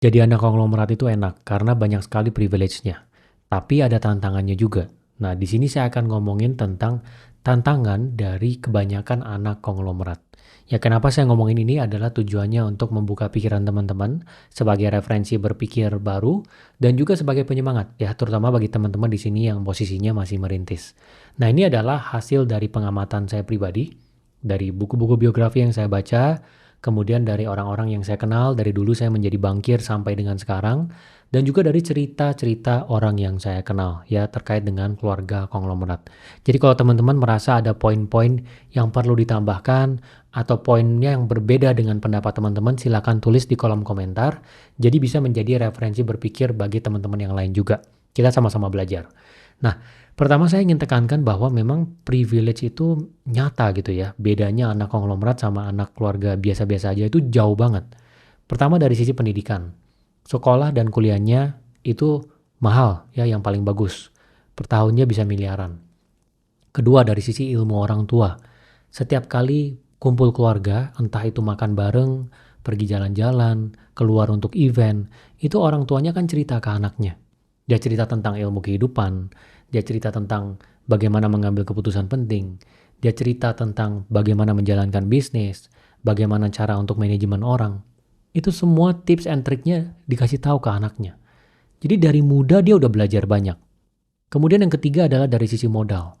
Jadi anak konglomerat itu enak karena banyak sekali privilege-nya. Tapi ada tantangannya juga. Nah, di sini saya akan ngomongin tentang tantangan dari kebanyakan anak konglomerat. Ya, kenapa saya ngomongin ini adalah tujuannya untuk membuka pikiran teman-teman sebagai referensi berpikir baru dan juga sebagai penyemangat ya, terutama bagi teman-teman di sini yang posisinya masih merintis. Nah, ini adalah hasil dari pengamatan saya pribadi, dari buku-buku biografi yang saya baca, kemudian dari orang-orang yang saya kenal dari dulu saya menjadi bankir sampai dengan sekarang, dan juga dari cerita-cerita orang yang saya kenal ya terkait dengan keluarga konglomerat. Jadi kalau teman-teman merasa ada poin-poin yang perlu ditambahkan atau poinnya yang berbeda dengan pendapat teman-teman, silakan tulis di kolom komentar. Jadi bisa menjadi referensi berpikir bagi teman-teman yang lain juga. Kita sama-sama belajar. Nah, pertama saya ingin tekankan bahwa memang privilege itu nyata gitu ya. Bedanya anak konglomerat sama anak keluarga biasa-biasa aja itu jauh banget. Pertama dari sisi pendidikan. Sekolah dan kuliahnya itu mahal ya, yang paling bagus. Per tahunnya bisa miliaran. Kedua dari sisi ilmu orang tua. Setiap kali kumpul keluarga, entah itu makan bareng, pergi jalan-jalan, keluar untuk event, itu orang tuanya kan cerita ke anaknya. Dia cerita tentang ilmu kehidupan, dia cerita tentang bagaimana mengambil keputusan penting, dia cerita tentang bagaimana menjalankan bisnis, bagaimana cara untuk manajemen orang. Itu semua tips and triknya dikasih tahu ke anaknya. Jadi dari muda dia udah belajar banyak. Kemudian yang ketiga adalah dari sisi modal.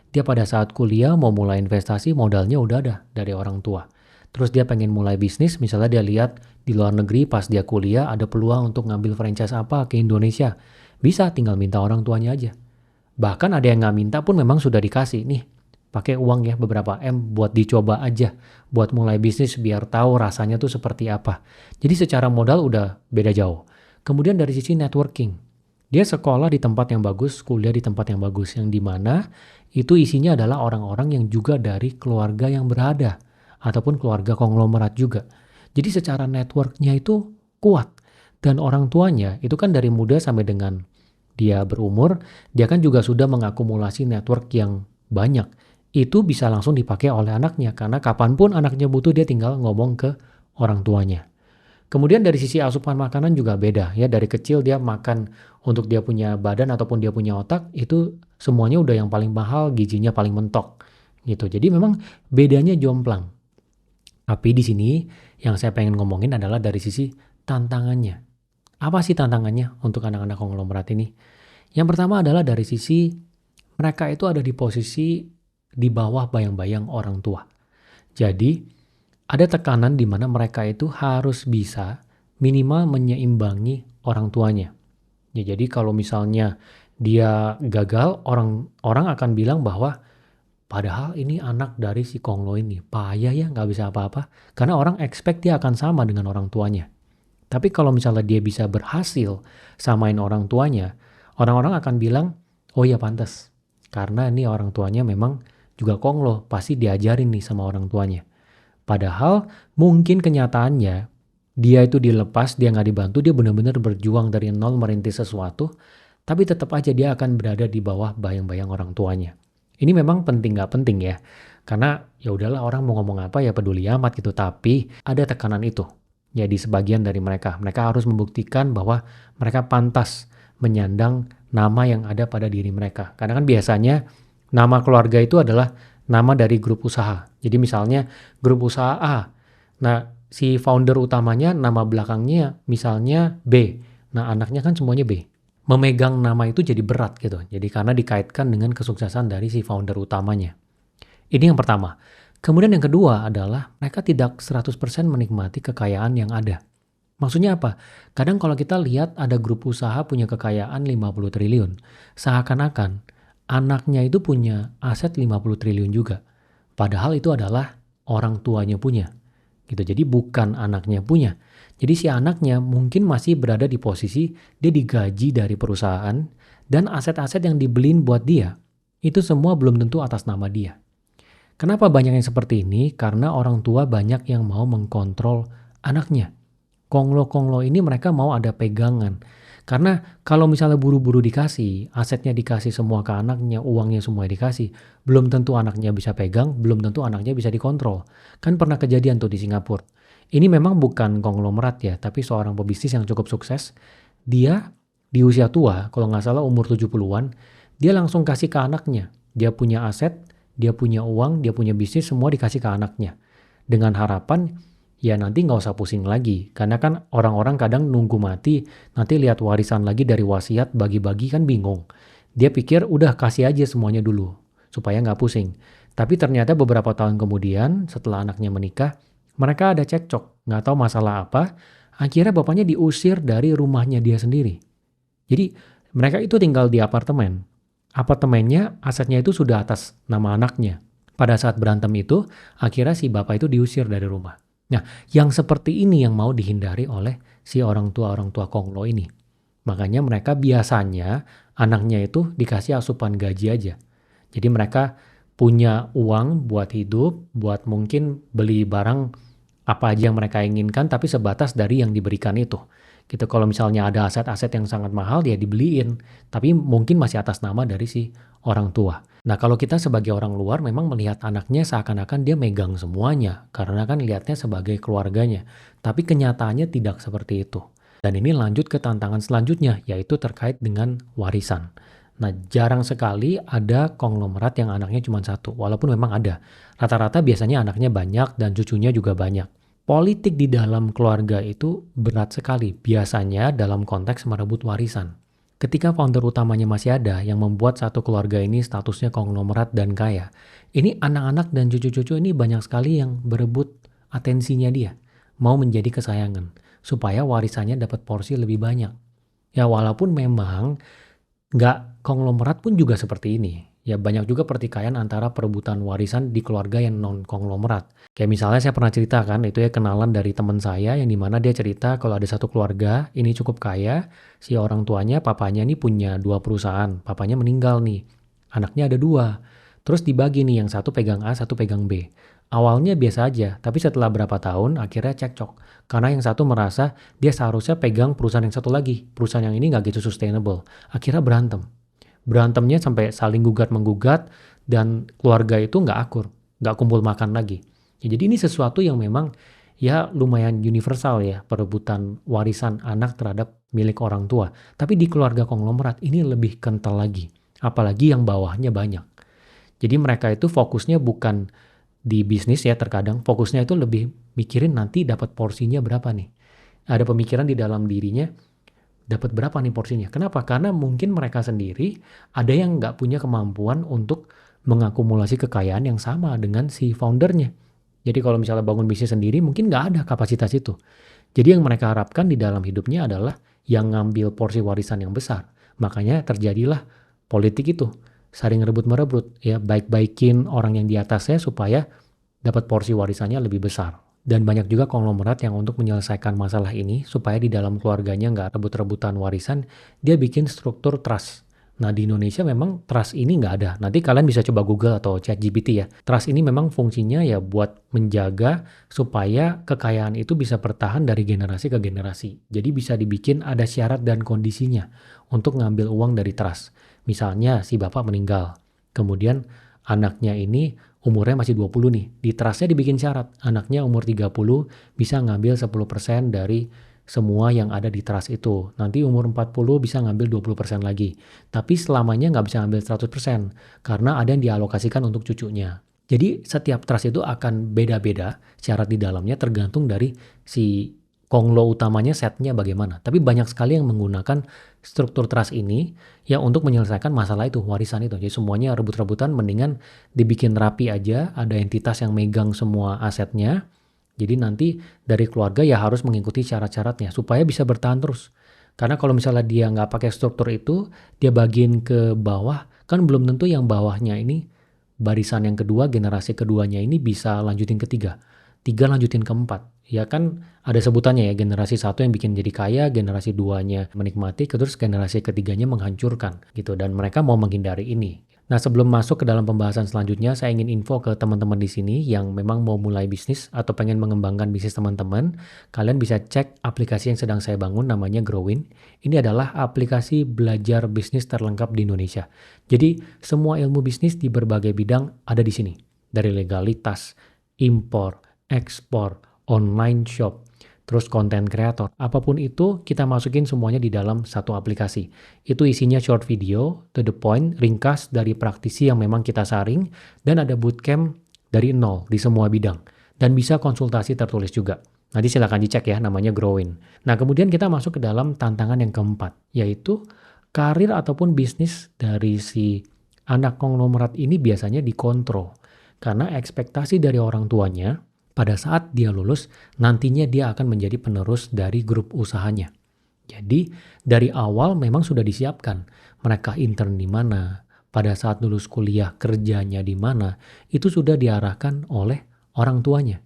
Dia pada saat kuliah mau mulai investasi, modalnya udah ada dari orang tua. Terus dia pengen mulai bisnis, misalnya dia lihat di luar negeri pas dia kuliah ada peluang untuk ngambil franchise apa ke Indonesia. Bisa tinggal minta orang tuanya aja. Bahkan ada yang nggak minta pun memang sudah dikasih. Nih, pakai uang ya beberapa M buat dicoba aja. Buat mulai bisnis biar tahu rasanya tuh seperti apa. Jadi secara modal udah beda jauh. Kemudian dari sisi networking. Dia sekolah di tempat yang bagus, kuliah di tempat yang bagus. Yang dimana itu isinya adalah orang-orang yang juga dari keluarga yang berada. Ataupun keluarga konglomerat juga. Jadi secara networknya itu kuat. Dan orang tuanya itu kan dari muda sampai dengan dia berumur, dia kan juga sudah mengakumulasi network yang banyak. Itu bisa langsung dipakai oleh anaknya, karena kapanpun anaknya butuh dia tinggal ngomong ke orang tuanya. Kemudian dari sisi asupan makanan juga beda ya, dari kecil dia makan untuk dia punya badan ataupun dia punya otak, itu semuanya udah yang paling mahal, gizinya paling mentok gitu. Jadi memang bedanya jomplang. Tapi di sini yang saya pengen ngomongin adalah dari sisi tantangannya. Apa sih tantangannya untuk anak-anak konglomerat ini? Yang pertama adalah dari sisi mereka itu ada di posisi di bawah bayang-bayang orang tua. Jadi ada tekanan di mana mereka itu harus bisa minimal menyeimbangi orang tuanya. Ya, jadi kalau misalnya dia gagal, orang akan bilang bahwa padahal ini anak dari si Konglo ini, payah ya nggak bisa apa-apa. Karena orang expect dia akan sama dengan orang tuanya. Tapi kalau misalnya dia bisa berhasil samain orang tuanya, orang-orang akan bilang, oh ya pantas. Karena ini orang tuanya memang juga Konglo, pasti diajarin nih sama orang tuanya. Padahal mungkin kenyataannya dia itu dilepas, dia nggak dibantu, dia benar-benar berjuang dari nol merintis sesuatu, tapi tetap aja dia akan berada di bawah bayang-bayang orang tuanya. Ini memang penting nggak penting ya, karena ya udahlah orang mau ngomong apa ya peduli amat gitu, tapi ada tekanan itu. Ya di sebagian dari mereka harus membuktikan bahwa mereka pantas menyandang nama yang ada pada diri mereka. Karena kan biasanya nama keluarga itu adalah nama dari grup usaha. Jadi misalnya grup usaha A. Nah, si founder utamanya nama belakangnya misalnya B. Nah, anaknya kan semuanya B. Memegang nama itu jadi berat gitu. Jadi karena dikaitkan dengan kesuksesan dari si founder utamanya. Ini yang pertama. Kemudian yang kedua adalah mereka tidak 100% menikmati kekayaan yang ada. Maksudnya apa? Kadang kalau kita lihat ada grup usaha punya kekayaan 50 triliun. Seakan-akan anaknya itu punya aset 50 triliun juga. Padahal itu adalah orang tuanya punya. Gitu. Jadi bukan anaknya punya. Jadi si anaknya mungkin masih berada di posisi dia digaji dari perusahaan dan aset-aset yang dibeliin buat dia itu semua belum tentu atas nama dia. Kenapa banyak yang seperti ini? Karena orang tua banyak yang mau mengkontrol anaknya. Konglo-konglo ini mereka mau ada pegangan. Karena kalau misalnya buru-buru dikasih, asetnya dikasih semua ke anaknya, uangnya semua dikasih, belum tentu anaknya bisa pegang, belum tentu anaknya bisa dikontrol. Kan pernah kejadian tuh di Singapura. Ini memang bukan konglomerat ya, tapi seorang pebisnis yang cukup sukses. Dia di usia tua, kalau nggak salah umur 70-an, dia langsung kasih ke anaknya. Dia punya aset, dia punya uang, dia punya bisnis, semua dikasih ke anaknya. Dengan harapan, ya nanti nggak usah pusing lagi. Karena kan orang-orang kadang nunggu mati, nanti lihat warisan lagi dari wasiat, bagi-bagi kan bingung. Dia pikir udah kasih aja semuanya dulu, supaya nggak pusing. Tapi ternyata beberapa tahun kemudian, setelah anaknya menikah, mereka ada cekcok, nggak tahu masalah apa. Akhirnya bapaknya diusir dari rumahnya dia sendiri. Jadi mereka itu tinggal di apartemen. Apartemennya, asetnya itu sudah atas nama anaknya. Pada saat berantem itu, akhirnya si bapak itu diusir dari rumah. Nah, yang seperti ini yang mau dihindari oleh si orang tua Konglo ini. Makanya mereka biasanya anaknya itu dikasih asupan gaji aja. Jadi mereka punya uang buat hidup, buat mungkin beli barang apa aja yang mereka inginkan, tapi sebatas dari yang diberikan itu. Gitu, kalau misalnya ada aset-aset yang sangat mahal, ya dibeliin. Tapi mungkin masih atas nama dari si orang tua. Nah, kalau kita sebagai orang luar memang melihat anaknya seakan-akan dia megang semuanya. Karena kan lihatnya sebagai keluarganya. Tapi kenyataannya tidak seperti itu. Dan ini lanjut ke tantangan selanjutnya, yaitu terkait dengan warisan. Nah, jarang sekali ada konglomerat yang anaknya cuma satu, walaupun memang ada. Rata-rata biasanya anaknya banyak dan cucunya juga banyak. Politik di dalam keluarga itu berat sekali, biasanya dalam konteks merebut warisan. Ketika founder utamanya masih ada yang membuat satu keluarga ini statusnya konglomerat dan kaya, ini anak-anak dan cucu-cucu ini banyak sekali yang berebut atensinya dia, mau menjadi kesayangan, supaya warisannya dapat porsi lebih banyak. Ya walaupun memang nggak konglomerat pun juga seperti ini. Ya banyak juga pertikaian antara perebutan warisan di keluarga yang non-konglomerat. Kayak misalnya saya pernah cerita kan, itu ya kenalan dari teman saya yang dimana dia cerita kalau ada satu keluarga, ini cukup kaya, si orang tuanya, papanya ini punya 2 perusahaan, papanya meninggal nih, anaknya ada 2, terus dibagi nih yang satu pegang A, satu pegang B. Awalnya biasa aja, tapi setelah berapa tahun akhirnya cekcok. Karena yang satu merasa dia seharusnya pegang perusahaan yang satu lagi, perusahaan yang ini nggak gitu sustainable. Akhirnya berantem. Berantemnya sampai saling gugat-menggugat dan keluarga itu nggak akur, nggak kumpul makan lagi. Ya, jadi ini sesuatu yang memang ya lumayan universal ya, perebutan warisan anak terhadap milik orang tua. Tapi di keluarga konglomerat ini lebih kental lagi, apalagi yang bawahnya banyak. Jadi mereka itu fokusnya bukan di bisnis ya, terkadang fokusnya itu lebih mikirin nanti dapat porsinya berapa nih. Ada pemikiran di dalam dirinya, dapat berapa nih porsinya. Kenapa? Karena mungkin mereka sendiri ada yang nggak punya kemampuan untuk mengakumulasi kekayaan yang sama dengan si foundernya. Jadi kalau misalnya bangun bisnis sendiri mungkin nggak ada kapasitas itu. Jadi yang mereka harapkan di dalam hidupnya adalah yang ngambil porsi warisan yang besar. Makanya terjadilah politik itu. Saling rebut-merebut, ya baik-baikin orang yang di atasnya supaya dapat porsi warisannya lebih besar. Dan banyak juga konglomerat yang untuk menyelesaikan masalah ini, supaya di dalam keluarganya nggak rebut-rebutan warisan, dia bikin struktur trust. Nah di Indonesia memang trust ini nggak ada. Nanti kalian bisa coba Google atau ChatGPT ya. Trust ini memang fungsinya ya buat menjaga supaya kekayaan itu bisa bertahan dari generasi ke generasi. Jadi bisa dibikin ada syarat dan kondisinya untuk ngambil uang dari trust. Misalnya si bapak meninggal, kemudian anaknya ini umurnya masih 20 nih. Di trustnya dibikin syarat, anaknya umur 30 bisa ngambil 10% dari semua yang ada di trust itu. Nanti umur 40 bisa ngambil 20% lagi. Tapi selamanya nggak bisa ngambil 100% karena ada yang dialokasikan untuk cucunya. Jadi setiap trust itu akan beda-beda syarat di dalamnya tergantung dari si konglo utamanya setnya bagaimana. Tapi banyak sekali yang menggunakan struktur trust ini ya untuk menyelesaikan masalah itu, warisan itu. Jadi semuanya rebut-rebutan, mendingan dibikin rapi aja, ada entitas yang megang semua asetnya. Jadi nanti dari keluarga ya harus mengikuti syarat-syaratnya supaya bisa bertahan terus. Karena kalau misalnya dia nggak pakai struktur itu, dia bagiin ke bawah, kan belum tentu yang bawahnya ini, barisan yang kedua, generasi keduanya ini bisa lanjutin ketiga. Tiga lanjutin keempat. Ya kan ada sebutannya ya, generasi satu yang bikin jadi kaya, generasi duanya menikmati, terus generasi ketiganya menghancurkan gitu. Dan mereka mau menghindari ini. Nah sebelum masuk ke dalam pembahasan selanjutnya, saya ingin info ke teman-teman di sini yang memang mau mulai bisnis atau pengen mengembangkan bisnis teman-teman. Kalian bisa cek aplikasi yang sedang saya bangun namanya Growin. Ini adalah aplikasi belajar bisnis terlengkap di Indonesia. Jadi semua ilmu bisnis di berbagai bidang ada di sini. Dari legalitas, impor, ekspor, online shop, terus konten kreator. Apapun itu kita masukin semuanya di dalam satu aplikasi. Itu isinya short video, to the point, ringkas dari praktisi yang memang kita saring, dan ada bootcamp dari nol di semua bidang. Dan bisa konsultasi tertulis juga. Nanti silakan dicek ya, namanya Growin. Nah, kemudian kita masuk ke dalam tantangan yang keempat, yaitu karir ataupun bisnis dari si anak konglomerat ini biasanya dikontrol. Karena ekspektasi dari orang tuanya, pada saat dia lulus, nantinya dia akan menjadi penerus dari grup usahanya. Jadi, dari awal memang sudah disiapkan. Mereka intern di mana, pada saat lulus kuliah kerjanya di mana, itu sudah diarahkan oleh orang tuanya.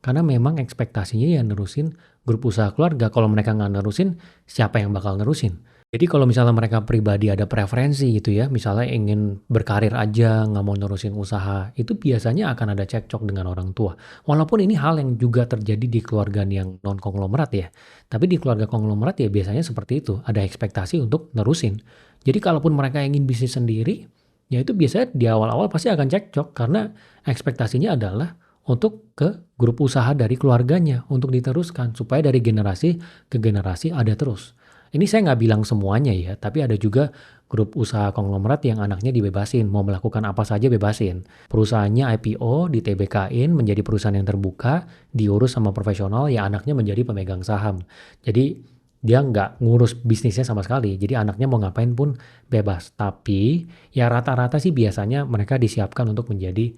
Karena memang ekspektasinya ya nerusin grup usaha keluarga. Kalau mereka nggak nerusin, siapa yang bakal nerusin? Jadi kalau misalnya mereka pribadi ada preferensi gitu ya, misalnya ingin berkarir aja, nggak mau nerusin usaha, itu biasanya akan ada cekcok dengan orang tua. Walaupun ini hal yang juga terjadi di keluarga yang non-konglomerat ya. Tapi di keluarga konglomerat ya biasanya seperti itu, ada ekspektasi untuk nerusin. Jadi kalaupun mereka ingin bisnis sendiri, ya itu biasanya di awal-awal pasti akan cekcok karena ekspektasinya adalah untuk ke grup usaha dari keluarganya untuk diteruskan supaya dari generasi ke generasi ada terus. Ini saya nggak bilang semuanya ya, tapi ada juga grup usaha konglomerat yang anaknya dibebasin, mau melakukan apa saja bebasin. Perusahaannya IPO, di TBK-in menjadi perusahaan yang terbuka, diurus sama profesional, ya anaknya menjadi pemegang saham. Jadi dia nggak ngurus bisnisnya sama sekali, jadi anaknya mau ngapain pun bebas. Tapi ya rata-rata sih biasanya mereka disiapkan untuk menjadi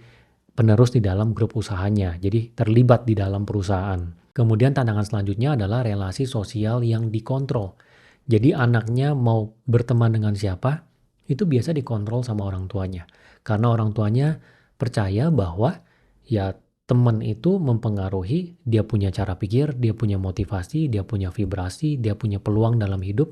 penerus di dalam grup usahanya, jadi terlibat di dalam perusahaan. Kemudian tantangan selanjutnya adalah relasi sosial yang dikontrol. Jadi anaknya mau berteman dengan siapa, itu biasa dikontrol sama orang tuanya. Karena orang tuanya percaya bahwa ya teman itu mempengaruhi dia punya cara pikir, dia punya motivasi, dia punya vibrasi, dia punya peluang dalam hidup,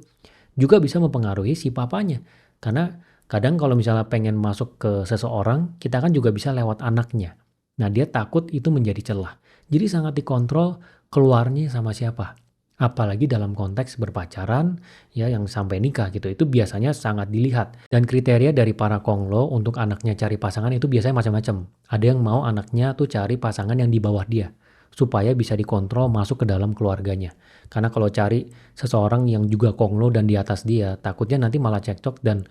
juga bisa mempengaruhi si papanya. Karena kadang kalau misalnya pengen masuk ke seseorang, kita kan juga bisa lewat anaknya. Nah, dia takut itu menjadi celah. Jadi sangat dikontrol keluarnya sama siapa. Apalagi dalam konteks berpacaran, ya yang sampai nikah gitu. Itu biasanya sangat dilihat. Dan kriteria dari para konglo untuk anaknya cari pasangan itu biasanya macam-macam. Ada yang mau anaknya tuh cari pasangan yang di bawah dia. Supaya bisa dikontrol masuk ke dalam keluarganya. Karena kalau cari seseorang yang juga konglo dan di atas dia, takutnya nanti malah cekcok dan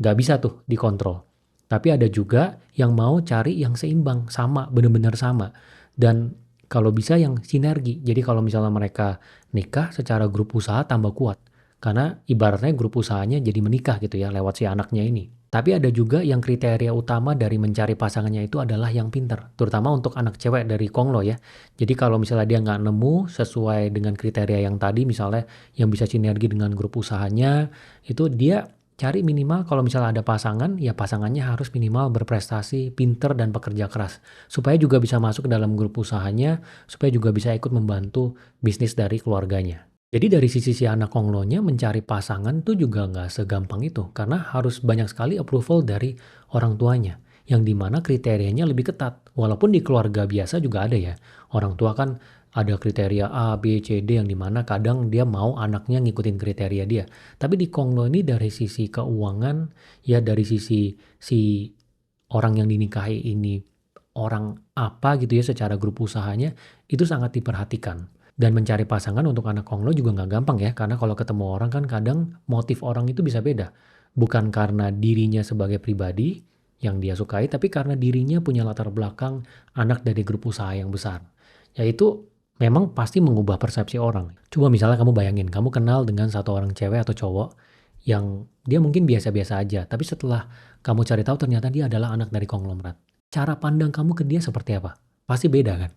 nggak bisa tuh dikontrol. Tapi ada juga yang mau cari yang seimbang, sama, benar-benar sama. Dan kalau bisa yang sinergi. Jadi kalau misalnya mereka nikah secara grup usaha tambah kuat. Karena ibaratnya grup usahanya jadi menikah gitu ya lewat si anaknya ini. Tapi ada juga yang kriteria utama dari mencari pasangannya itu adalah yang pinter. Terutama untuk anak cewek dari konglo ya. Jadi kalau misalnya dia nggak nemu sesuai dengan kriteria yang tadi, misalnya yang bisa sinergi dengan grup usahanya, itu dia cari minimal kalau misalnya ada pasangan, ya pasangannya harus minimal berprestasi, pinter, dan pekerja keras. Supaya juga bisa masuk ke dalam grup usahanya, supaya juga bisa ikut membantu bisnis dari keluarganya. Jadi dari sisi si anak konglonya mencari pasangan tuh juga nggak segampang itu. Karena harus banyak sekali approval dari orang tuanya. Yang dimana kriterianya lebih ketat. Walaupun di keluarga biasa juga ada ya. Orang tua kan ada kriteria A, B, C, D yang dimana kadang dia mau anaknya ngikutin kriteria dia. Tapi di konglo ini dari sisi keuangan, ya dari sisi si orang yang dinikahi ini orang apa gitu ya secara grup usahanya, itu sangat diperhatikan. Dan mencari pasangan untuk anak konglo juga nggak gampang ya, karena kalau ketemu orang kan kadang motif orang itu bisa beda. Bukan karena dirinya sebagai pribadi yang dia sukai, tapi karena dirinya punya latar belakang anak dari grup usaha yang besar. Yaitu memang pasti mengubah persepsi orang. Coba misalnya kamu bayangin, kamu kenal dengan satu orang cewek atau cowok yang dia mungkin biasa-biasa aja, tapi setelah kamu cari tahu ternyata dia adalah anak dari konglomerat. Cara pandang kamu ke dia seperti apa? Pasti beda kan?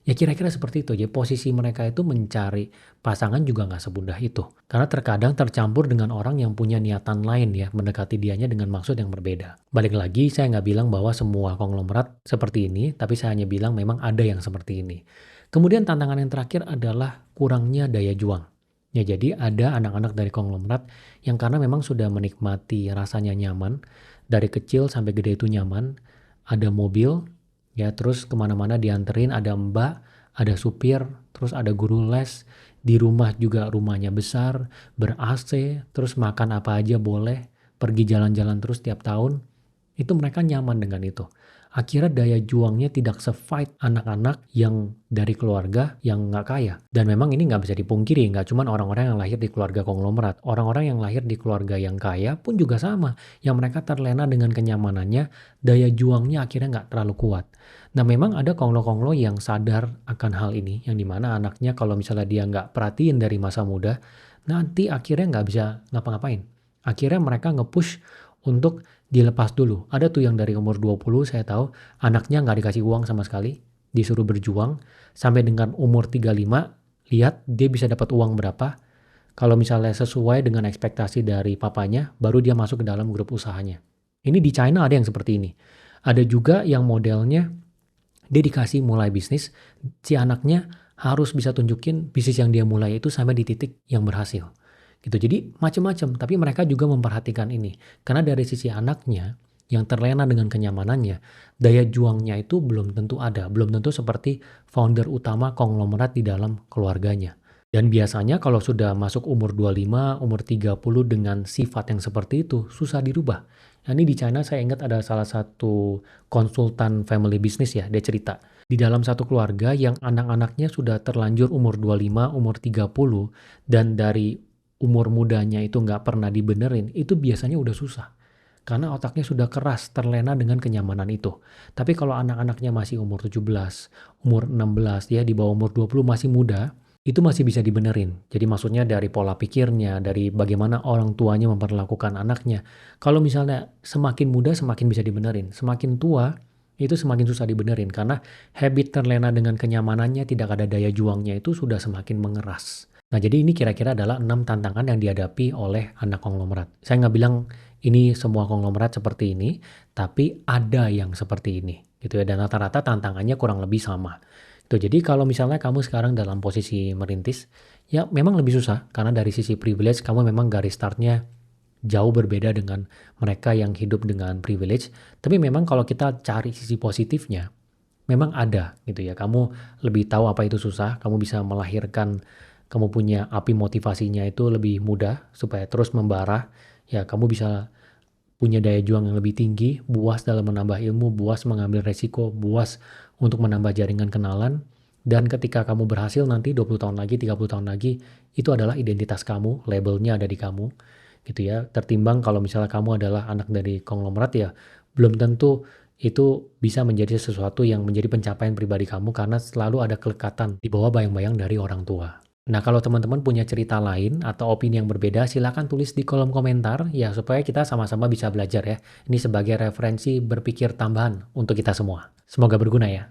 Ya kira-kira seperti itu. Jadi posisi mereka itu mencari pasangan juga nggak semudah itu. Karena terkadang tercampur dengan orang yang punya niatan lain ya, mendekati dianya dengan maksud yang berbeda. Balik lagi, saya nggak bilang bahwa semua konglomerat seperti ini, tapi saya hanya bilang memang ada yang seperti ini. Kemudian tantangan yang terakhir adalah kurangnya daya juang. Ya jadi ada anak-anak dari konglomerat yang karena memang sudah menikmati rasanya nyaman, dari kecil sampai gede itu nyaman, ada mobil, ya terus kemana-mana dianterin, ada mbak, ada supir, terus ada guru les, di rumah juga rumahnya besar, ber-AC, terus makan apa aja boleh, pergi jalan-jalan terus tiap tahun, itu mereka nyaman dengan itu. akhirnya daya juangnya tidak se-fight anak-anak yang dari keluarga yang nggak kaya. Dan memang ini nggak bisa dipungkiri, nggak cuma orang-orang yang lahir di keluarga konglomerat. Orang-orang yang lahir di keluarga yang kaya pun juga sama. Yang mereka terlena dengan kenyamanannya, daya juangnya akhirnya nggak terlalu kuat. Nah memang ada konglo-konglo yang sadar akan hal ini, yang dimana anaknya kalau misalnya dia nggak perhatiin dari masa muda, nanti akhirnya nggak bisa ngapa-ngapain. Akhirnya mereka nge-push untuk dilepas dulu. Ada tuh yang dari umur 20 saya tahu anaknya nggak dikasih uang sama sekali, disuruh berjuang sampai dengan umur 35, lihat dia bisa dapat uang berapa. Kalau misalnya sesuai dengan ekspektasi dari papanya, baru dia masuk ke dalam grup usahanya. Ini di China ada yang seperti ini. Ada juga yang modelnya dia dikasih mulai bisnis, si anaknya harus bisa tunjukin bisnis yang dia mulai itu sampai di titik yang berhasil. Gitu. Jadi macam-macam, tapi mereka juga memperhatikan ini. Karena dari sisi anaknya yang terlena dengan kenyamanannya, daya juangnya itu belum tentu ada, belum tentu seperti founder utama konglomerat di dalam keluarganya. Dan biasanya kalau sudah masuk umur 25, umur 30 dengan sifat yang seperti itu, susah dirubah. Nah, ini di China saya ingat ada salah satu konsultan family business ya, dia cerita. Di dalam satu keluarga yang anak-anaknya sudah terlanjur umur 25, umur 30, dan dari umur mudanya itu nggak pernah dibenerin, itu biasanya udah susah. Karena otaknya sudah keras, terlena dengan kenyamanan itu. Tapi kalau anak-anaknya masih umur 17, umur 16, ya di bawah umur 20 masih muda, itu masih bisa dibenerin. Jadi maksudnya dari pola pikirnya, dari bagaimana orang tuanya memperlakukan anaknya. Kalau misalnya semakin muda semakin bisa dibenerin, semakin tua itu semakin susah dibenerin karena habit terlena dengan kenyamanannya, tidak ada daya juangnya itu sudah semakin mengeras. Nah, jadi ini kira-kira adalah 6 tantangan yang dihadapi oleh anak konglomerat. Saya nggak bilang ini semua konglomerat seperti ini, tapi ada yang seperti ini, gitu ya. Dan rata-rata tantangannya kurang lebih sama. Tuh, jadi kalau misalnya kamu sekarang dalam posisi merintis, ya memang lebih susah karena dari sisi privilege kamu memang garis startnya jauh berbeda dengan mereka yang hidup dengan privilege. Tapi memang kalau kita cari sisi positifnya, memang ada gitu ya. Kamu lebih tahu apa itu susah, kamu bisa melahirkan, kamu punya api motivasinya itu lebih mudah supaya terus membara. Ya, kamu bisa punya daya juang yang lebih tinggi, buas dalam menambah ilmu, buas mengambil resiko, buas untuk menambah jaringan kenalan. Dan ketika kamu berhasil nanti 20 tahun lagi, 30 tahun lagi, itu adalah identitas kamu, labelnya ada di kamu. Gitu ya. Tertimbang kalau misalnya kamu adalah anak dari konglomerat ya, belum tentu itu bisa menjadi sesuatu yang menjadi pencapaian pribadi kamu karena selalu ada kelekatan di bawah bayang-bayang dari orang tua. Nah, kalau teman-teman punya cerita lain atau opini yang berbeda, silakan tulis di kolom komentar ya supaya kita sama-sama bisa belajar ya. Ini sebagai referensi berpikir tambahan untuk kita semua. Semoga berguna ya.